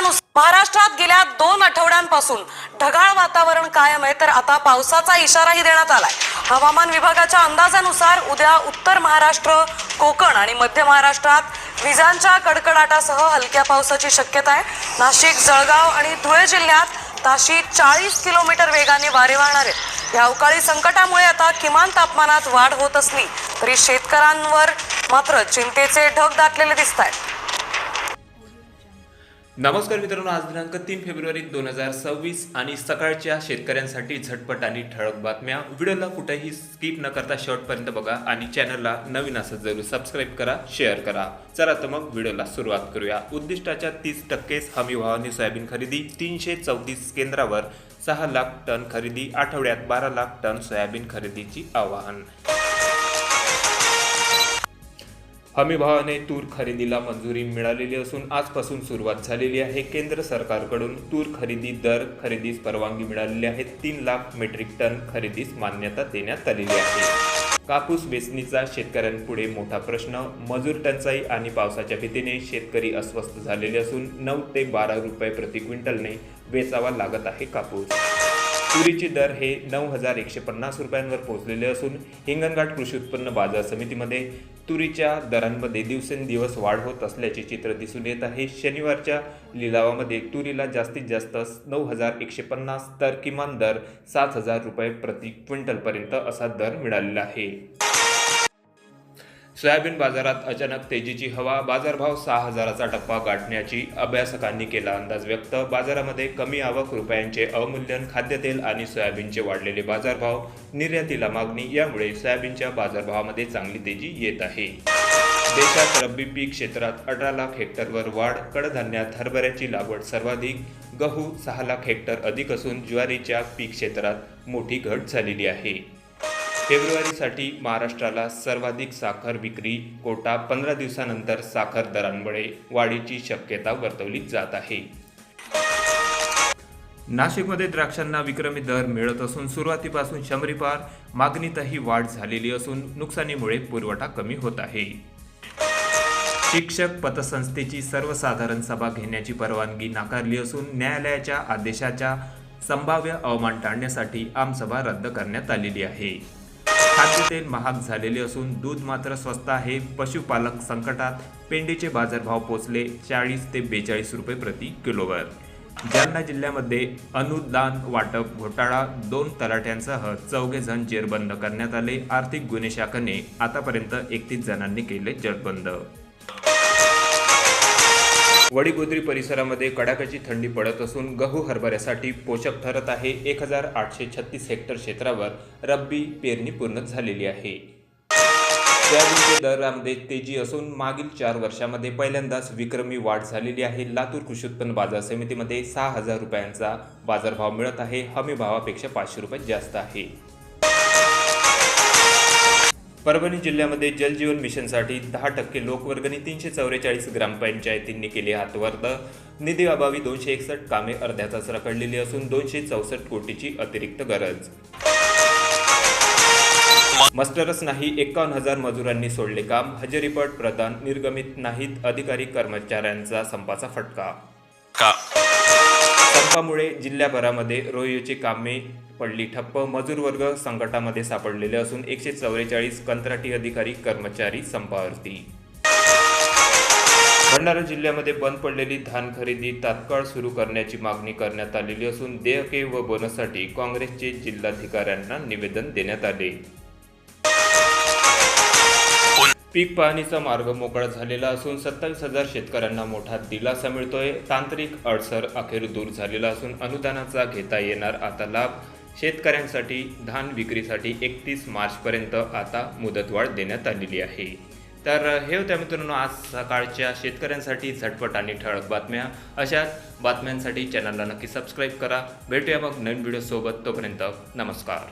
अंदाजानुसार महाराष्ट्रात गेल्या 2 आठवड्यांपासून ढगाळ वातावरण कायम आहे, तर आता पावसाचा इशाराही देण्यात आलाय। हवामान विभागाच्या अंदाजानुसार उद्या उत्तर महाराष्ट्र, कोकण आणि मध्य महाराष्ट्रात विजांच्या कडकडाटासह हलक्या पावसाची शक्यता आहे। नाशिक, जळगाव आणि धुळे जिल्ह्यात ताशी 40 किलोमीटर वेगाने वारे वाहणार आहेत। या अवकाळी संकटामुळे आता किमान तापमानात वाढ होत असली तरी शेतकऱ्यांवर मात्र चिंतेचे ढग दाटलेले दिसत आहेत। नमस्कार मित्रांनो, आज दिनांक 3 फेब्रुवारी 2026 आणि सकाळच्या शेतकऱ्यांसाठी झटपट आणि ठळक बातम्या। व्हिडिओला कुठेही स्किप न करता शेवटपर्यंत बघा आणि चॅनलला नवीन असेल जरूर सबस्क्राईब करा, शेअर करा। चला तर मग व्हिडिओला सुरुवात करूया। उद्दिष्टाच्या 30% हमी भावाने सोयाबीन खरेदी, 334 केंद्रावर 6 लाख टन खरेदी, आठवड्यात 12 लाख टन सोयाबीन खरेदीची आवाहन। हमी भावाने तूर खरेदीला मंजुरी मिळालेली असून आजपासून सुरुवात झालेली आहे। केंद्र सरकारकडून तूर खरेदी दर खरेदीस परवानगी मिळालेली आहे। 3 लाख मेट्रिक टन खरेदीस मान्यता देण्यात आलेली आहे। कापूस वेचणीचा शेतकऱ्यांपुढे मोठा प्रश्न, मजूर टंचाई आणि पावसाच्या भीतीने शेतकरी अस्वस्थ झालेले असून 9 ते 12 रुपये प्रति क्विंटलने वेचावा लागत आहे कापूस। तुरीचे दर हे 9,150 रुपयांवर पोहोचलेले असून हिंगणघाट कृषी उत्पन्न बाजार समितीमध्ये तुरीच्या दरांमध्ये दिवसेंदिवस वाढ होत असल्याचे चित्र दिसून येत आहे। शनिवारच्या लिलावामध्ये तुरीला जास्तीत जास्त 9,150 तर किमान दर 7,000 रुपये प्रति क्विंटलपर्यंत असा दर मिळालेला आहे। सोयाबीन बाजारात अचानक तेजीची हवा, बाजारभाव 6,000चा टप्पा गाठण्याची अभ्यासकांनी केला अंदाज व्यक्त। बाजारामध्ये कमी आवक, रुपयांचे अवमूल्यन, खाद्यतेल आणि सोयाबीनचे वाढलेले बाजारभाव, निर्यातीला मागणी यामुळे सोयाबीनच्या बाजारभावामध्ये चांगली तेजी येत आहे। देशात रब्बी पीक क्षेत्रात 18 लाख हेक्टरवर वाढ, कडधान्यात हरभऱ्याची लागवड सर्वाधिक, गहू 6 लाख हेक्टर अधिक असून ज्वारीच्या पीक क्षेत्रात मोठी घट झालेली आहे। फेब्रुवारीसाठी महाराष्ट्राला सर्वाधिक साखर विक्री कोटा, 15 दिवसानंतर साखर दरांमुळे वाढीची शक्यता वर्तवली जात आहे। नाशिकमध्ये द्राक्षांना विक्रमी दर मिळत असून सुरुवातीपासून शंभरी पार, मागणीतही वाढ झालेली असून नुकसानीमुळे पुरवठा कमी होत आहे। शिक्षक पतसंस्थेची सर्वसाधारण सभा घेण्याची परवानगी नाकारली असून न्यायालयाच्या आदेशाच्या संभाव्य अवमान टाळण्यासाठी आमसभा रद्द करण्यात आलेली आहे। खाद्यतेल महाग झालेले असून दूध मात्र स्वस्त आहे। पशुपालक संकटात, पेंडीचे बाजारभाव पोचले 40 ते 42 रुपये प्रति किलोवर। जालना जिल्ह्यामध्ये अनुदान वाटप घोटाळा, 2 तलाठ्यांसह 14 जण जेरबंद करण्यात आले। आर्थिक गुन्हे शाखेने आतापर्यंत 31 जणांनी केले जेरबंद। वडीगोद्री परिसरामध्ये कडाक्याची थंडी पडत असून गहू हरभऱ्यासाठी पोषक ठरत आहे। 1,836 हेक्टर क्षेत्रावर रब्बी पेरणी पूर्ण झालेली आहे। सोयाबीनच्या दरामध्ये तेजी असून मागील 4 वर्षांमध्ये पहिल्यांदाच विक्रमी वाढ झालेली आहे। लातूर कृषी उत्पन्न बाजार समितीमध्ये 6,000 रुपयांचा बाजारभाव मिळत आहे। हमी भावापेक्षा 500 रुपये जास्त आहे। परभणी जिल्ह्यामध्ये जलजीवन मिशनसाठी 10% लोकवर्गणी, 344 ग्रामपंचायतींनी केली हातवर्द। निधी अभावी 261 कामे अर्ध्या तास रखडलेली असून 264 कोटीची अतिरिक्त गरज। मास्टरच नाही, 51,000 मजुरांनी सोडले काम, हजेरीपट प्रदान निर्गमित नाहीत, अधिकारी कर्मचाऱ्यांचा संपाचा फटका। संपामुळे जिल्ह्याभरामध्ये रोहियोची कामे पडली ठप्प, मजूर वर्ग संकटामध्ये सापडलेले असून 144 कंत्राटी अधिकारी कर्मचारी संपावरती। भंडारा जिल्ह्यामध्ये बंद पडलेली धान खरेदी तात्काळ सुरू करण्याची मागणी करण्यात आलेली असून देयके व बोनससाठी काँग्रेसचे जिल्हाधिकाऱ्यांना निवेदन देण्यात आले। पीक पाहणीचा मार्ग मोकळा झालेला असून 27,000 शेतकऱ्यांना मोठा दिलासा मिळतोय। तांत्रिक अडसर अखेर दूर झालेला असून अनुदानाचा घेता येणार आता लाभ। शेतकऱ्यांसाठी धान विक्रीसाठी 31 मार्चपर्यंत आता मुदतवाढ देण्यात आलेली आहे। तर हे होत्या मित्रांनो आज सकाळच्या शेतकऱ्यांसाठी झटपट आणि ठळक बातम्या। अशाच बातम्यांसाठी चॅनलला नक्की सबस्क्राईब करा। भेटूया मग नवीन व्हिडिओ सोबत, तोपर्यंत नमस्कार।